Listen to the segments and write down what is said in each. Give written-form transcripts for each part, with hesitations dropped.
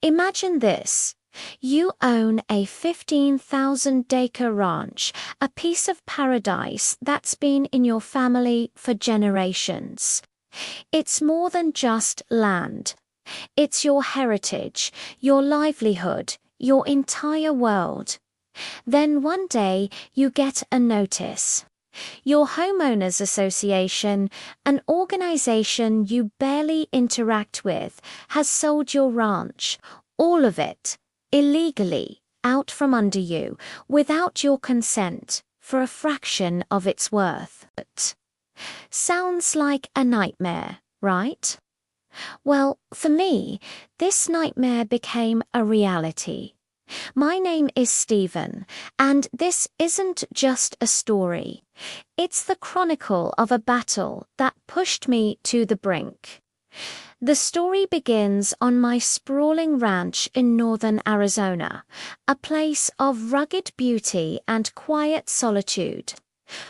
Imagine this. You own a 15,000-acre ranch, a piece of paradise that's been in your family for generations. It's more than just land. It's your heritage, your livelihood, your entire world. Then one day you get a notice. Your homeowners association, an organization you barely interact with, has sold your ranch, all of it, illegally, out from under you, without your consent, for a fraction of its worth. Sounds like a nightmare, right? Well, for me, this nightmare became a reality. My name is Stephen, and this isn't just a story. It's the chronicle of a battle that pushed me to the brink. The story begins on my sprawling ranch in northern Arizona, a place of rugged beauty and quiet solitude.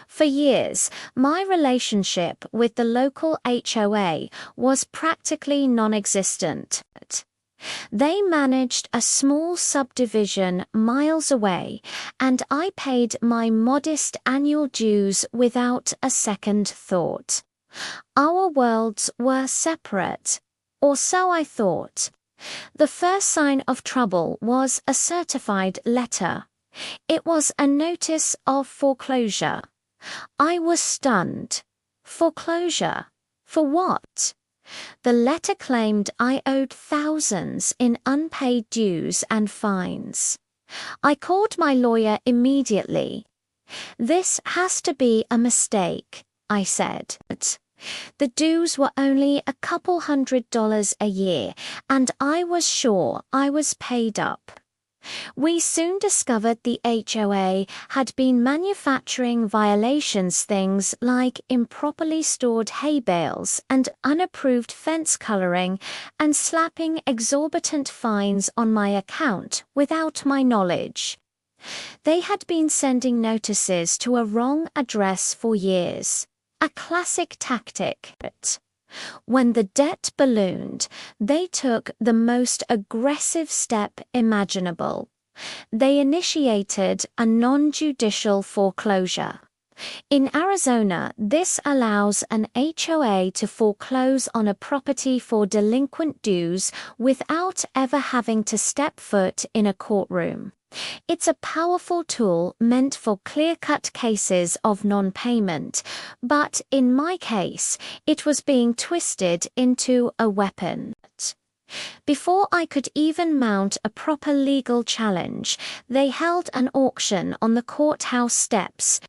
For years, my relationship with the local HOA was practically non-existent. They managed a small subdivision miles away, and I paid my modest annual dues without a second thought. Our worlds were separate, or so I thought. The first sign of trouble was a certified letter. It was a notice of foreclosure. I was stunned. Foreclosure? For what? The letter claimed I owed thousands in unpaid dues and fines. I called my lawyer immediately. "This has to be a mistake," I said. The dues were only a couple $100 a year, and I was sure I was paid up. We soon discovered the HOA had been manufacturing violations, things like improperly stored hay bales and unapproved fence coloring, and slapping exorbitant fines on my account without my knowledge. They had been sending notices to a wrong address for years, a classic tactic. When the debt ballooned, they took the most aggressive step imaginable. They initiated a non-judicial foreclosure. In Arizona, this allows an HOA to foreclose on a property for delinquent dues without ever having to step foot in a courtroom. It's a powerful tool meant for clear-cut cases of non-payment, but in my case, it was being twisted into a weapon. Before I could even mount a proper legal challenge, they held an auction on the courthouse steps.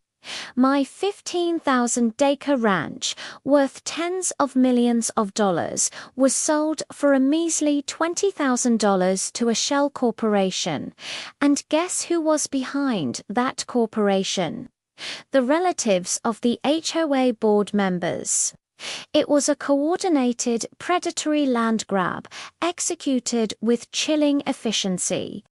My 15,000-acre ranch, worth tens of millions of dollars, was sold for a measly $20,000 to a shell corporation. And guess who was behind that corporation? The relatives of the HOA board members. It was a coordinated, predatory land grab, executed with chilling efficiency.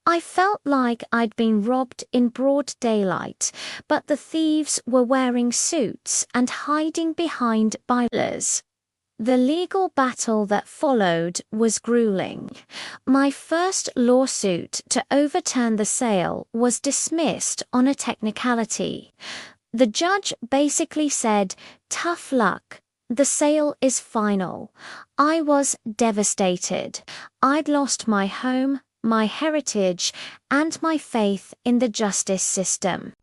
I felt like I'd been robbed in broad daylight, but the thieves were wearing suits and hiding behind bylers. The legal battle that followed was grueling. My first lawsuit to overturn the sale was dismissed on a technicality. The judge basically said, "Tough luck. The sale is final." I was devastated. I'd lost my home, my heritage, and my faith in the justice system.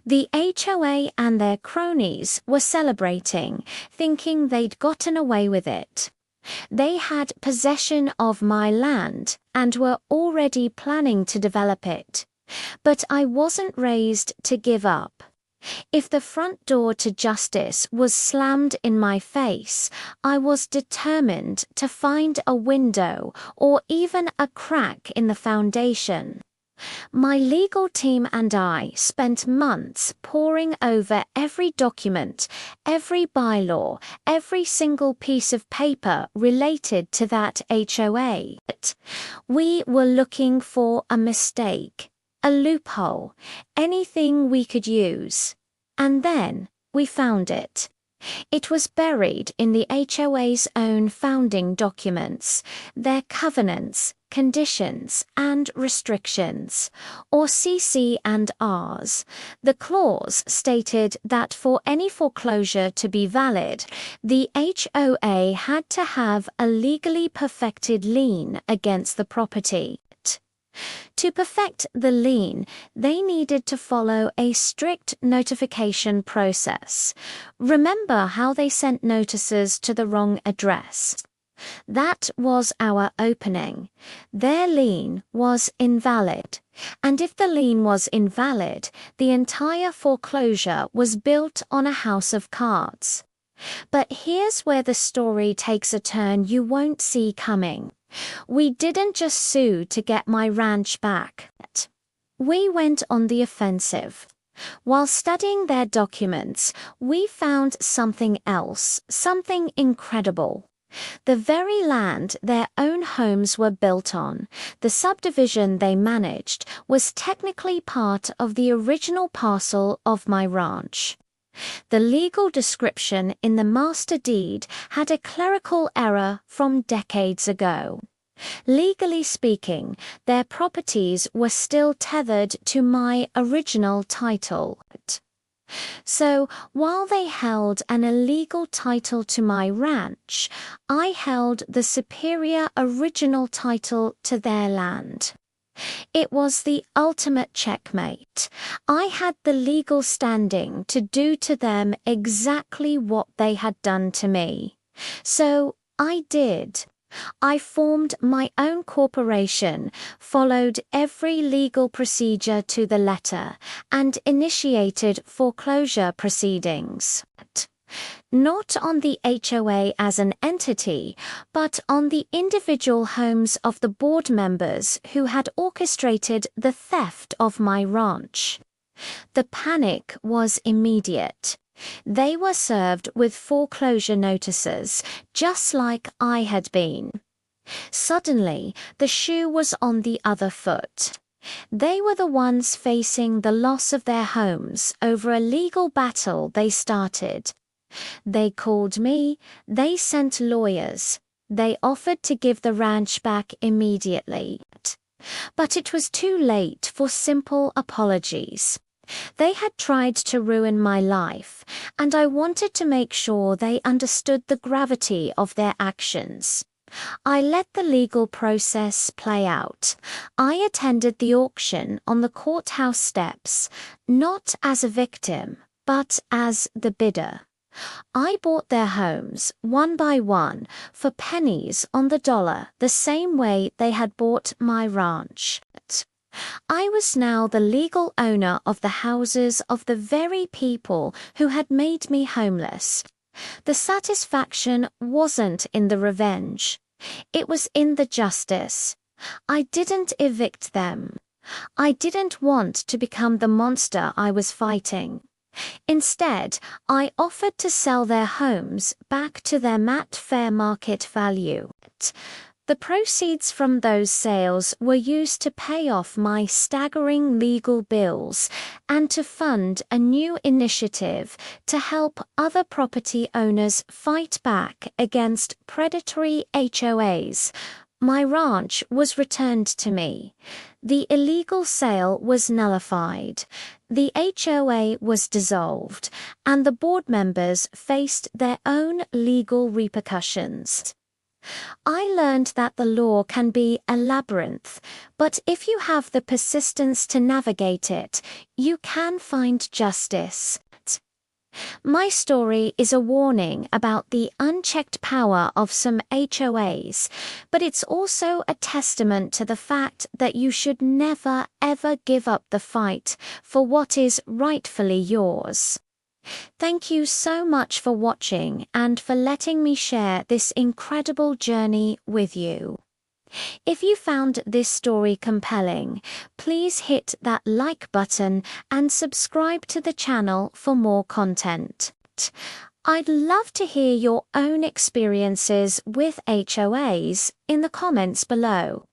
The HOA and their cronies were celebrating, thinking they'd gotten away with it. They had possession of my land and were already planning to develop it. But I wasn't raised to give up. If the front door to justice was slammed in my face, I was determined to find a window or even a crack in the foundation. My legal team and I spent months poring over every document, every bylaw, every single piece of paper related to that HOA. We were looking for a mistake, a loophole, anything we could use. And then we found it. It was buried in the HOA's own founding documents, their covenants, conditions, and restrictions, or CC&Rs. The clause stated that for any foreclosure to be valid, the HOA had to have a legally perfected lien against the property. To perfect the lien, they needed to follow a strict notification process. Remember how they sent notices to the wrong address? That was our opening. Their lien was invalid. And if the lien was invalid, the entire foreclosure was built on a house of cards. But here's where the story takes a turn you won't see coming. We didn't just sue to get my ranch back. We went on the offensive. While studying their documents, we found something else, something incredible. The very land their own homes were built on, the subdivision they managed, was technically part of the original parcel of my ranch. The legal description in the master deed had a clerical error from decades ago. Legally speaking, their properties were still tethered to my original title. So, while they held an illegal title to my ranch, I held the superior original title to their land. It was the ultimate checkmate. I had the legal standing to do to them exactly what they had done to me. So I did. I formed my own corporation, followed every legal procedure to the letter, and initiated foreclosure proceedings. Not on the HOA as an entity, but on the individual homes of the board members who had orchestrated the theft of my ranch. The panic was immediate. They were served with foreclosure notices, just like I had been. Suddenly, the shoe was on the other foot. They were the ones facing the loss of their homes over a legal battle they started. They called me, they sent lawyers, they offered to give the ranch back immediately. But it was too late for simple apologies. They had tried to ruin my life, and I wanted to make sure they understood the gravity of their actions. I let the legal process play out. I attended the auction on the courthouse steps, not as a victim, but as the bidder. I bought their homes, one by one, for pennies on the dollar, the same way they had bought my ranch. I was now the legal owner of the houses of the very people who had made me homeless. The satisfaction wasn't in the revenge. It was in the justice. I didn't evict them. I didn't want to become the monster I was fighting. Instead, I offered to sell their homes back to their fair market value. The proceeds from those sales were used to pay off my staggering legal bills and to fund a new initiative to help other property owners fight back against predatory HOAs. My ranch was returned to me. The illegal sale was nullified. The HOA was dissolved, and the board members faced their own legal repercussions. I learned that the law can be a labyrinth, but if you have the persistence to navigate it, you can find justice. My story is a warning about the unchecked power of some HOAs, but it's also a testament to the fact that you should never ever give up the fight for what is rightfully yours. Thank you so much for watching and for letting me share this incredible journey with you. If you found this story compelling, please hit that like button and subscribe to the channel for more content. I'd love to hear your own experiences with HOAs in the comments below.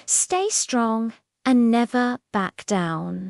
Stay strong and never back down.